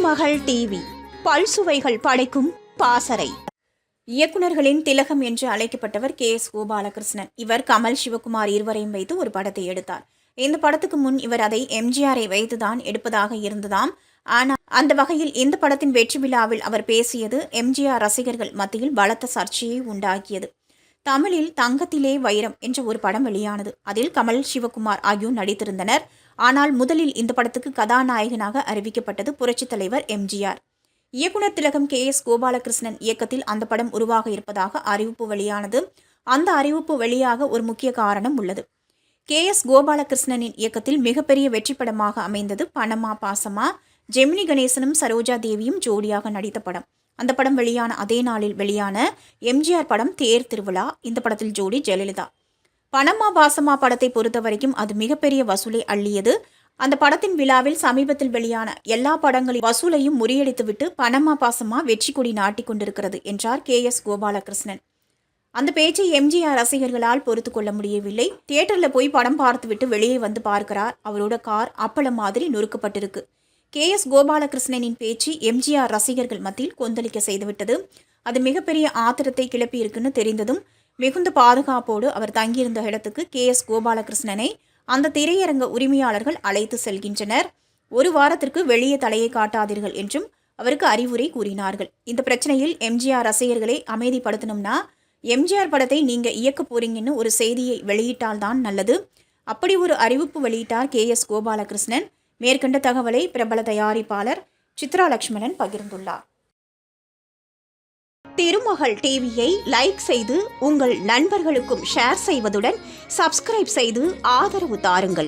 திருமகள் TV பல்சுவைகள் படைக்கும் பாசறை. இயக்குநர்களின் திலகம் என்று அழைக்கப்பட்டவர் எஸ் கோபாலகிருஷ்ணன். இவர் கமல், சிவகுமார் இருவரையும் வைத்து ஒரு படத்தை எடுத்தார். இந்த படத்துக்கு முன் இவர் அதை எம்ஜிஆரை வைத்துதான் எடுப்பதாக இருந்ததாம். ஆனால் அந்த வகையில் இந்த படத்தின் வெற்றி விழாவில் அவர் பேசியது எம்ஜிஆர் ரசிகர்கள் மத்தியில் பலத்த சர்ச்சையை உண்டாக்கியது. தமிழில் தங்கத்திலே வைரம் என்ற ஒரு படம் வெளியானது. அதில் கமல், சிவகுமார் ஆகியோர் நடித்திருந்தனர். ஆனால் முதலில் இந்த படத்துக்கு கதாநாயகனாக அறிவிக்கப்பட்டது புரட்சித் தலைவர் எம்ஜிஆர். இயக்குனர் திலகம் எஸ் கோபாலகிருஷ்ணன் இயக்கத்தில் அந்த படம் உருவாக இருப்பதாக அறிவிப்பு வெளியானது. அந்த அறிவிப்பு வெளியாக ஒரு முக்கிய காரணம் உள்ளது. எஸ் கோபாலகிருஷ்ணனின் இயக்கத்தில் மிகப்பெரிய வெற்றி படமாக அமைந்தது பணமா பாசமா. ஜெமினி கணேசனும் சரோஜா தேவியும் ஜோடியாக நடித்த படம். அந்த படம் வெளியான அதே நாளில் வெளியான எம்ஜிஆர் படம் தேர் திருவிழா. இந்த படத்தில் ஜோடி ஜெயலலிதா. பணமா பாசமா படத்தை பொறுத்த வரைக்கும் அது மிகப்பெரிய வசூலை அள்ளியது. அந்த படத்தின் விழாவில் சமீபத்தில் வெளியான எல்லா படங்களின் வசூலையும் முறியடித்துவிட்டு பணமா பாசமா வெற்றி கொடி நாட்டிக் கொண்டிருக்கிறது என்றார் எஸ் கோபாலகிருஷ்ணன். அந்த பேச்சை எம்ஜிஆர் ரசிகர்களால் பொறுத்து கொள்ள முடியவில்லை. தியேட்டரில் போய் படம் பார்த்துவிட்டு வெளியே வந்து பார்க்கிறார். அவரோட கார் அப்பளம் மாதிரி நொறுக்கப்பட்டிருக்கு. எஸ் கோபாலகிருஷ்ணனின் பேச்சு எம்ஜிஆர் ரசிகர்கள் மத்தியில் கொந்தளிக்க செய்துவிட்டது. அது மிகப்பெரிய ஆத்திரத்தை கிளப்பியிருக்குன்னு தெரிந்ததும் மிகுந்த பாதுகாப்போடு அவர் தங்கியிருந்த இடத்துக்கு எஸ் கோபாலகிருஷ்ணனை அந்த திரையரங்க உரிமையாளர்கள் அழைத்து செல்கின்றனர். ஒரு வாரத்திற்கு வெளியே தலையை காட்டாதீர்கள் என்றும் அவருக்கு அறிவுரை கூறினார்கள். இந்த பிரச்சனையில் எம்ஜிஆர் ரசிகர்களை அமைதிப்படுத்தணும்னா எம்ஜிஆர் படத்தை நீங்க இயக்க போறீங்கன்னு ஒரு செய்தியை வெளியிட்டால்தான் நல்லது. அப்படி ஒரு அறிவிப்பு வெளியிட்டார் எஸ் கோபாலகிருஷ்ணன். மேற்கண்ட தகவலை பிரபல தயாரிப்பாளர் சித்ரா லட்சுமணன் பகிர்ந்துள்ளார். திருமகள் டிவியை லைக் செய்து உங்கள் நண்பர்களுக்கும் ஷேர் செய்வதுடன் சப்ஸ்கிரைப் செய்து ஆதரவு தாருங்கள்.